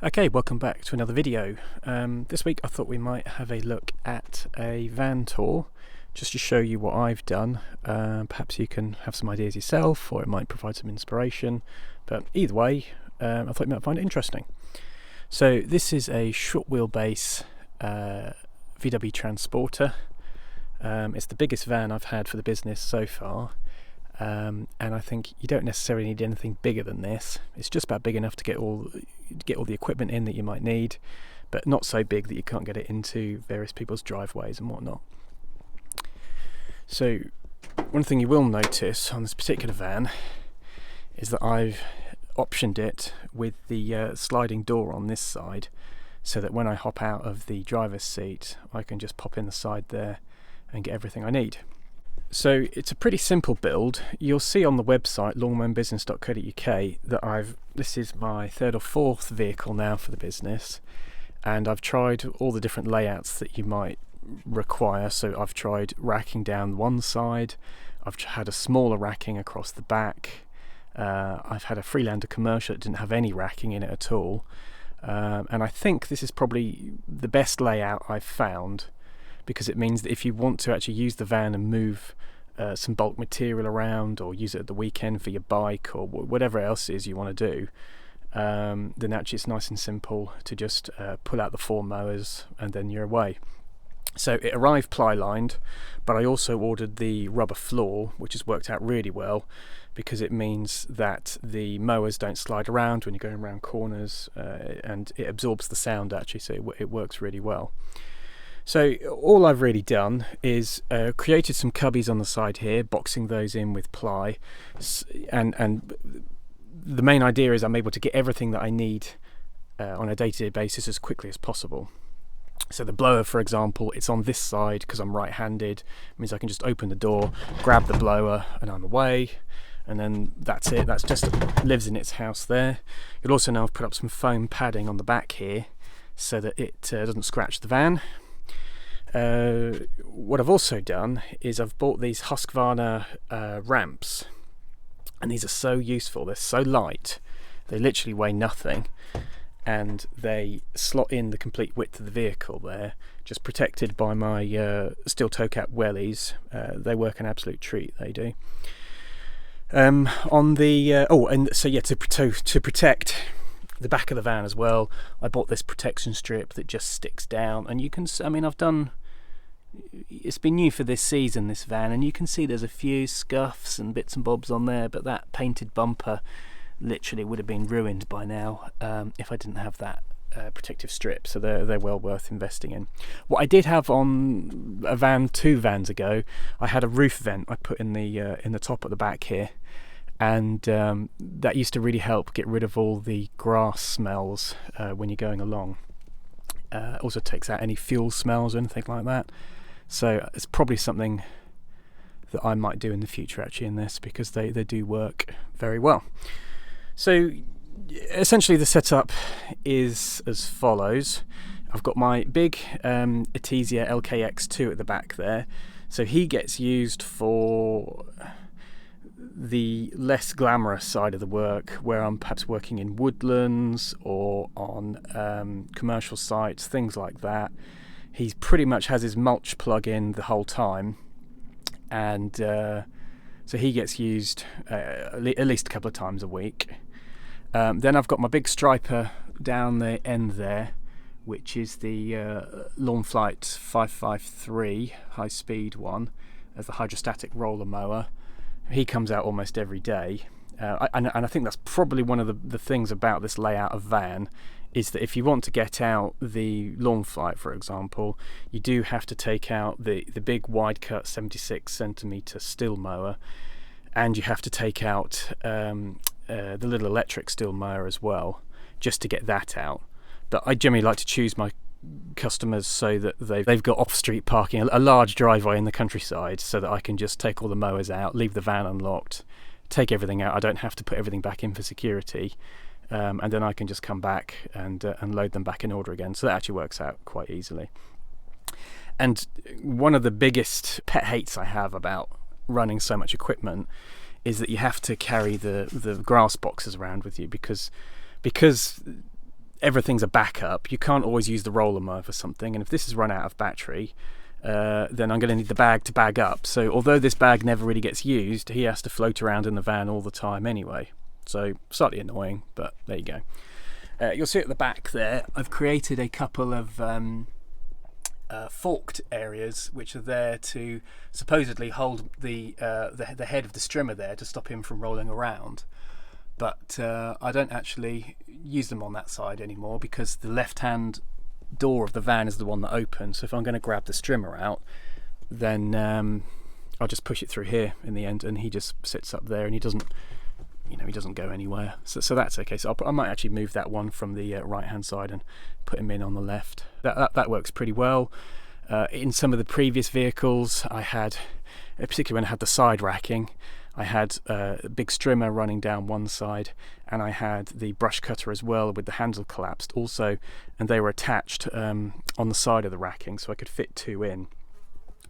Okay, welcome back to another video. This week I thought we might have a look at a van tour, just to show you what I've done. Perhaps you can have some ideas yourself, or it might provide some inspiration, but either way, I thought you might find it interesting. So this is a short wheelbase VW Transporter. It's the biggest van I've had for the business so far. And I think you don't necessarily need anything bigger than this. It's just about big enough to get all the equipment in that you might need, but not so big that you can't get it into various people's driveways and whatnot. So one thing you will notice on this particular van is that I've optioned it with the sliding door on this side, so that when I hop out of the driver's seat I can just pop in the side there and get everything I need. So it's a pretty simple build. You'll see on the website lawnmowingbusiness.co.uk that this is my third or fourth vehicle now for the business, and I've tried all the different layouts that you might require. So I've tried racking down one side, I've had a smaller racking across the back, I've had a Freelander commercial that didn't have any racking in it at all, and I think this is probably the best layout I've found, because it means that if you want to actually use the van and move some bulk material around, or use it at the weekend for your bike or whatever else it is you want to do, then actually it's nice and simple to just pull out the 4 mowers and then you're away. So it arrived ply lined, but I also ordered the rubber floor, which has worked out really well, because it means that the mowers don't slide around when you're going around corners, and it absorbs the sound actually, so it works really well. So all I've really done is created some cubbies on the side here, boxing those in with ply, and the main idea is I'm able to get everything that I need on a day-to-day basis as quickly as possible. So the blower, for example, it's on this side because I'm right-handed. It means I can just open the door, grab the blower, and I'm away. And then that's it. That's just lives in its house there. You'll also know I've put up some foam padding on the back here so that it doesn't scratch the van. What I've also done is I've bought these Husqvarna ramps, and these are so useful. They're so light, they literally weigh nothing, and they slot in the complete width of the vehicle there, just protected by my steel toe cap wellies. They work an absolute treat, they do. On the to protect the back of the van as well, I bought this protection strip that just sticks down, and you can, it's been new for this season, this van, and you can see there's a few scuffs and bits and bobs on there, but that painted bumper literally would have been ruined by now if I didn't have that protective strip, so they're well worth investing in. What I did have on a van 2 vans ago, I had a roof vent I put in the top at the back here, and that used to really help get rid of all the grass smells when you're going along. Also takes out any fuel smells or anything like that. So it's probably something that I might do in the future actually in this, because they do work very well. So essentially the setup is as follows. I've got my big Artesia LKX2 at the back there, so he gets used for the less glamorous side of the work, where I'm perhaps working in woodlands or on commercial sites, things like that. He pretty much has his mulch plug in the whole time, and so he gets used at least a couple of times a week. Then I've got my big striper down the end there, which is the Lawn Flight 553 high-speed one, as the hydrostatic roller mower. He comes out almost every day, and I think that's probably one of the things about this layout of van, is that if you want to get out the Lawn Flight, for example, you do have to take out the big wide cut 76 centimetre Stihl mower, and you have to take out the little electric Stihl mower as well, just to get that out. But I generally like to choose my customers so that they've got off-street parking, a large driveway in the countryside, so that I can just take all the mowers out, leave the van unlocked, take everything out. I don't have to put everything back in for security, and then I can just come back and load them back in order again. So that actually works out quite easily. And one of the biggest pet hates I have about running so much equipment is that you have to carry the grass boxes around with you, because everything's a backup. You can't always use the roller mower for something, and if this has run out of battery, then I'm going to need the bag to bag up. So although this bag never really gets used, he has to float around in the van all the time anyway. So slightly annoying, but there you go. You'll see at the back there, I've created a couple of forked areas which are there to supposedly hold the head of the strimmer there to stop him from rolling around. But I don't actually use them on that side anymore because the left-hand door of the van is the one that opens. So if I'm going to grab the strimmer out, then I'll just push it through here in the end, and he just sits up there, and he doesn't go anywhere. So that's okay. So I might actually move that one from the right-hand side and put him in on the left. That works pretty well. In some of the previous vehicles, I had, particularly when I had the side racking, I had a big strimmer running down one side, and I had the brush cutter as well with the handle collapsed also, and they were attached on the side of the racking, so I could fit two in.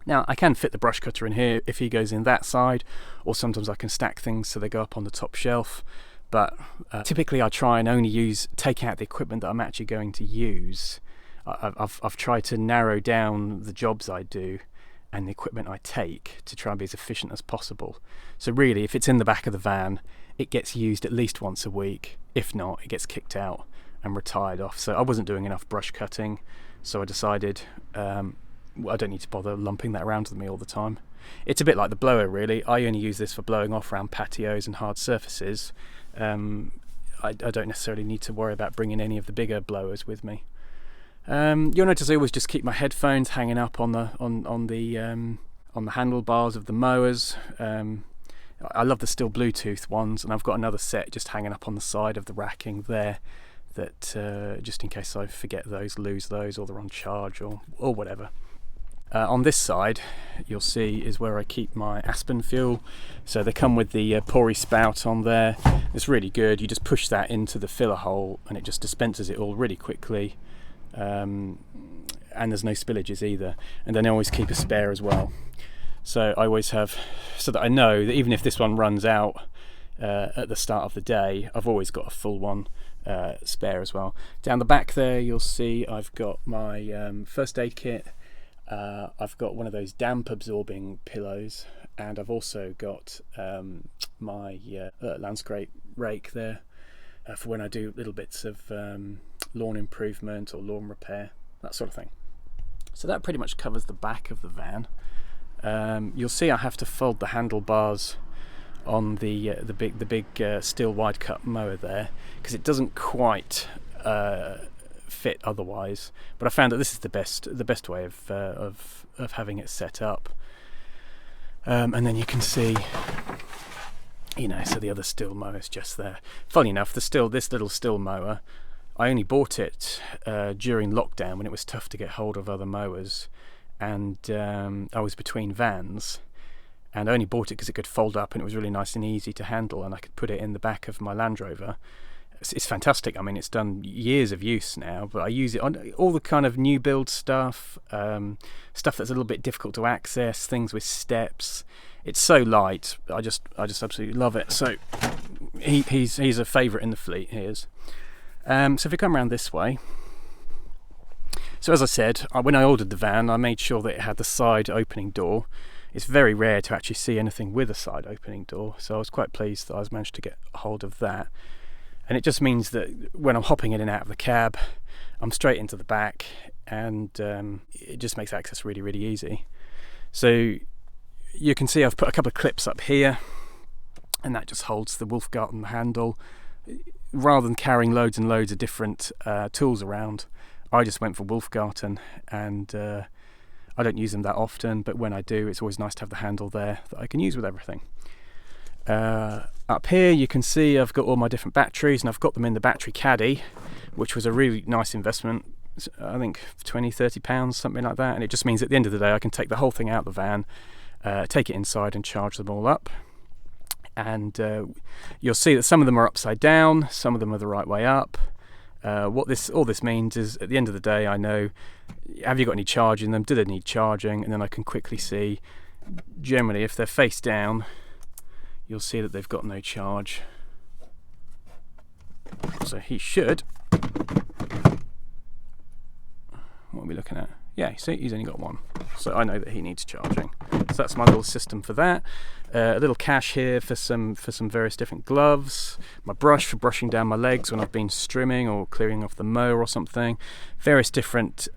Now I can fit the brush cutter in here if he goes in that side, or sometimes I can stack things so they go up on the top shelf, but typically I try and only take out the equipment that I'm actually going to use. I've tried to narrow down the jobs I do and the equipment I take to try and be as efficient as possible. So really, if it's in the back of the van, it gets used at least once a week. If not, it gets kicked out and retired off. So I wasn't doing enough brush cutting, so I decided I don't need to bother lumping that around with me all the time. It's a bit like the blower really. I only use this for blowing off around patios and hard surfaces. I don't necessarily need to worry about bringing any of the bigger blowers with me. You'll notice I always just keep my headphones hanging up on the handlebars of the mowers. I love the Stihl Bluetooth ones, and I've got another set just hanging up on the side of the racking there, that just in case I forget those, lose those, or they're on charge or whatever. On this side, you'll see, is where I keep my Aspen fuel. So they come with the Pori spout on there. It's really good. You just push that into the filler hole, and it just dispenses it all really quickly. And there's no spillages either, and then I always keep a spare as well, so I always have, so that I know that even if this one runs out at the start of the day, I've always got a full one spare as well. Down the back there you'll see I've got my first aid kit. I've got one of those damp absorbing pillows, and I've also got my landscape rake there for when I do little bits of lawn improvement or lawn repair, that sort of thing. So that pretty much covers the back of the van. You'll see I have to fold the handlebars on the big Stihl wide cut mower there, because it doesn't quite fit otherwise. But I found that this is the best way of having it set up. And then you can see, so the other Stihl mower is just there. Funny enough, this little Stihl mower, I only bought it during lockdown when it was tough to get hold of other mowers, and I was between vans, and I only bought it because it could fold up and it was really nice and easy to handle, and I could put it in the back of my Land Rover. It's fantastic. I mean, it's done years of use now, but I use it on all the kind of new build stuff, stuff that's a little bit difficult to access, things with steps. It's so light. I just absolutely love it. So he's a favourite in the fleet. He is. So if we come around this way, so as I said, when I ordered the van, I made sure that it had the side opening door. It's very rare to actually see anything with a side opening door, so I was quite pleased that I managed to get a hold of that. And it just means that when I'm hopping in and out of the cab, I'm straight into the back, and it just makes access really, really easy. So you can see I've put a couple of clips up here, and that just holds the Wolfgarten handle. Rather than carrying loads and loads of different tools around, I just went for Wolfgarten, and I don't use them that often, but when I do, it's always nice to have the handle there that I can use with everything. Up here you can see I've got all my different batteries, and I've got them in the battery caddy, which was a really nice investment. I think £20-30, something like that, and it just means at the end of the day I can take the whole thing out of the van, take it inside and charge them all up. And you'll see that some of them are upside down, some of them are the right way up. What all this means is, at the end of the day, I know, have you got any charge in them, do they need charging, and then I can quickly see, generally if they're face down, you'll see that they've got no charge. So he should What are we looking at? Yeah, see, he's only got one, so I know that he needs charging. So that's my little system for that. A little cache here for some various different gloves. My brush for brushing down my legs when I've been strimming or clearing off the mower or something. Various different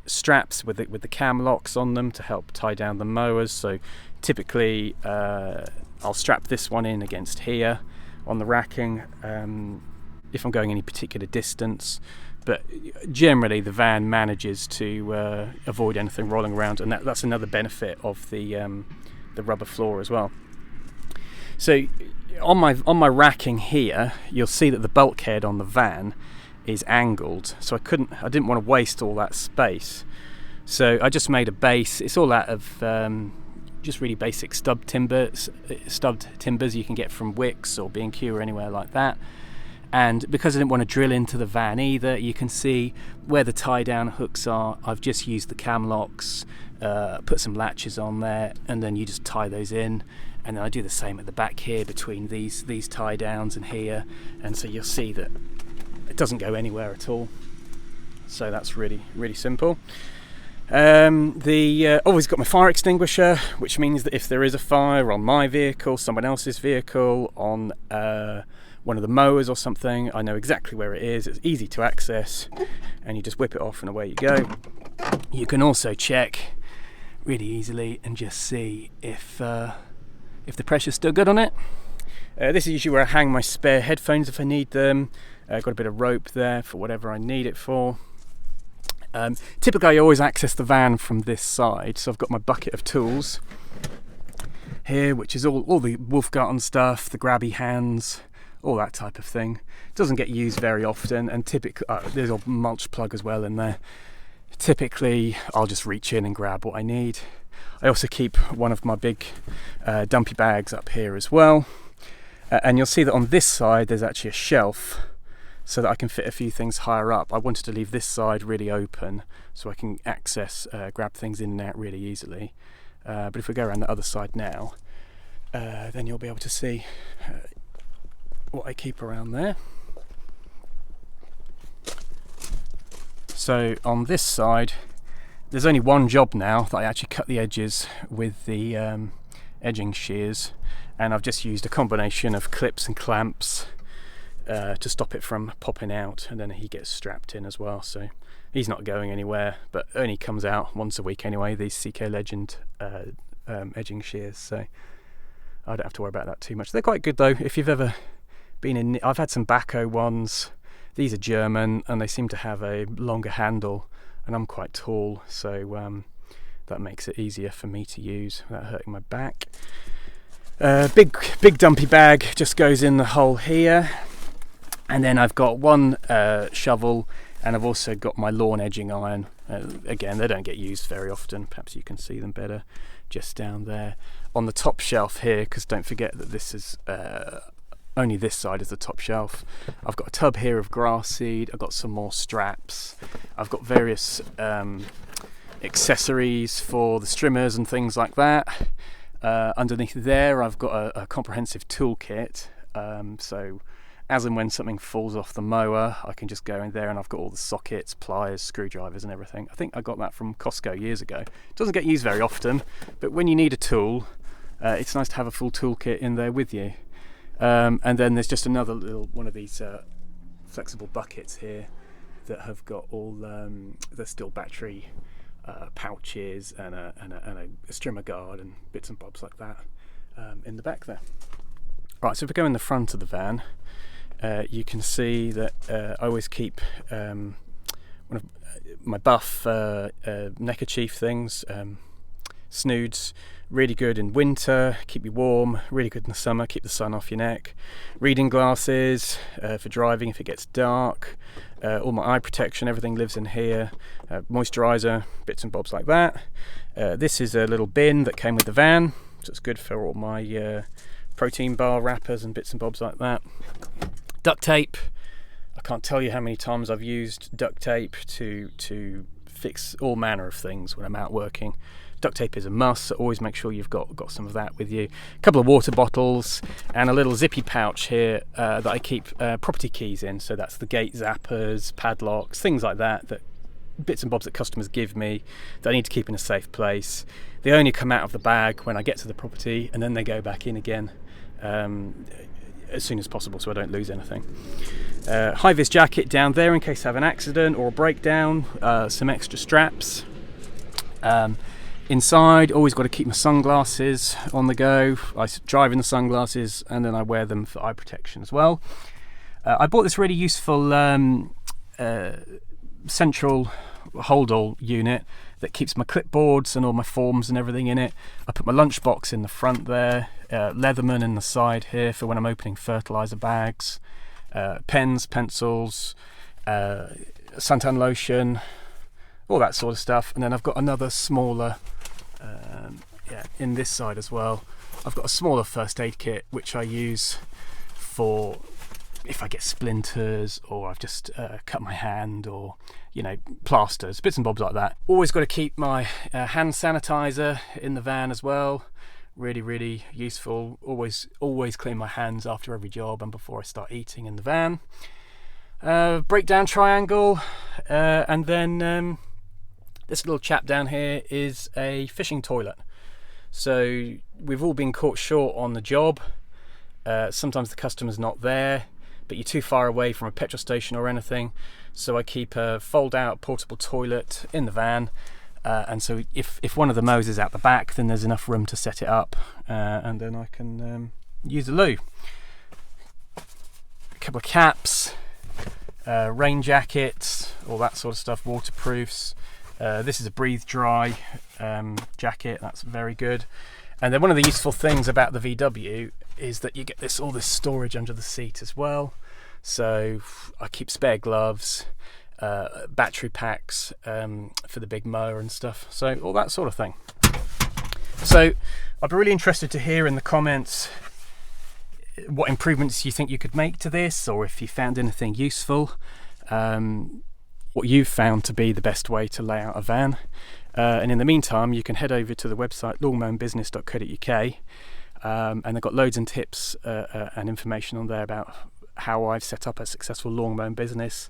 straps with the cam locks on them to help tie down the mowers. So typically I'll strap this one in against here on the racking if I'm going any particular distance. But generally the van manages to avoid anything rolling around, and that's another benefit of the rubber floor as well. So on my racking here, you'll see that the bulkhead on the van is angled, so I didn't want to waste all that space. So I just made a base. It's all out of just really basic stubbed timbers you can get from Wicks or B&Q or anywhere like that. And because I didn't want to drill into the van either, you can see where the tie down hooks are. I've just used the cam locks, put some latches on there, and then you just tie those in. And then I do the same at the back here between these tie downs and here. And so you'll see that it doesn't go anywhere at all. So that's really, really simple. Always got my fire extinguisher, which means that if there is a fire on my vehicle, someone else's vehicle, on one of the mowers or something, I know exactly where it is. It's easy to access, and you just whip it off and away you go. You can also check really easily and just see if the pressure's still good on it. This is usually where I hang my spare headphones if I need them. Got a bit of rope there for whatever I need it for. Typically I always access the van from this side, so I've got my bucket of tools here, which is all the Wolfgarten stuff, the grabby hands, all that type of thing. It doesn't get used very often, and typically there's a mulch plug as well in there. Typically I'll just reach in and grab what I need. I also keep one of my big dumpy bags up here as well, and you'll see that on this side there's actually a shelf so that I can fit a few things higher up. I wanted to leave this side really open so I can access, grab things in and out really easily. But if we go around the other side now, then you'll be able to see what I keep around there. So on this side, there's only one job now that I actually cut the edges with the edging shears, and I've just used a combination of clips and clamps to stop it from popping out, and then he gets strapped in as well, so he's not going anywhere, but only comes out once a week anyway, these CK Legend edging shears, so I don't have to worry about that too much. They're quite good though. If you've ever been in, I've had some Baco ones. These are German and they seem to have a longer handle, and I'm quite tall, so that makes it easier for me to use without hurting my back. Big dumpy bag just goes in the hole here, and then I've got one shovel, and I've also got my lawn edging iron. Again, they don't get used very often, perhaps you can see them better just down there on the top shelf here, because don't forget that this is only this side is the top shelf. I've got a tub here of grass seed, I've got some more straps, I've got various accessories for the strimmers and things like that. Underneath there I've got a comprehensive toolkit, so as and when something falls off the mower I can just go in there, and I've got all the sockets, pliers, screwdrivers and everything. I think I got that from Costco years ago. It doesn't get used very often, but when you need a tool, it's nice to have a full toolkit in there with you. And then there's just another little one of these flexible buckets here that have got all the Stihl battery pouches and a strimmer guard and bits and bobs like that in the back there. Right, so if we go in the front of the van, you can see that I always keep one of my buff neckerchief things, snoods, really good in winter, keep you warm, really good in the summer, keep the sun off your neck. Reading glasses for driving if it gets dark, all my eye protection, everything lives in here, moisturiser, bits and bobs like that. This is a little bin that came with the van, so it's good for all my protein bar wrappers and bits and bobs like that. Duct tape. I can't tell you how many times I've used duct tape to fix all manner of things when I'm out working. Duct tape is a must, so always make sure you've got some of that with you. A couple of water bottles and a little zippy pouch here that I keep property keys in, so that's the gate zappers, padlocks, things like that bits and bobs that customers give me that I need to keep in a safe place. They only come out of the bag when I get to the property, and then they go back in again as soon as possible, so I don't lose anything. High-vis jacket down there in case I have an accident or a breakdown. Some extra straps. Inside, always got to keep my sunglasses on the go. I drive in the sunglasses, and then I wear them for eye protection as well. I bought this really useful central hold-all unit that keeps my clipboards and all my forms and everything in it. I put my lunchbox in the front there, Leatherman in the side here for when I'm opening fertiliser bags, pens, pencils, suntan lotion, all that sort of stuff. And then I've got another smaller, in this side as well. I've got a smaller first aid kit which I use for if I get splinters, or I've just cut my hand, or plasters, bits and bobs like that. Always got to keep my hand sanitizer in the van as well. Really useful. Always clean my hands after every job and before I start eating in the van. Breakdown triangle, and then this little chap down here is a fishing toilet. So we've all been caught short on the job. Sometimes the customer's not there, but you're too far away from a petrol station or anything, so I keep a fold-out portable toilet in the van, and so if one of the mows is out the back, then there's enough room to set it up, and then I can use the loo. A couple of caps, rain jackets, all that sort of stuff, waterproofs. This is a breathe dry jacket, that's very good. And then one of the useful things about the VW is that you get all this storage under the seat as well. So I keep spare gloves, battery packs for the big mower and stuff. So all that sort of thing. So I'd be really interested to hear in the comments what improvements you think you could make to this, or if you found anything useful, what you've found to be the best way to lay out a van. And in the meantime, you can head over to the website lawnmowingbusiness.co.uk, and they've got loads of tips and information on there about how I've set up a successful lawn mowing business,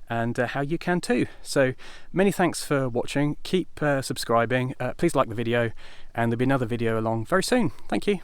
and how you can too. So many thanks for watching. Keep subscribing. Please like the video, and there'll be another video along very soon. Thank you.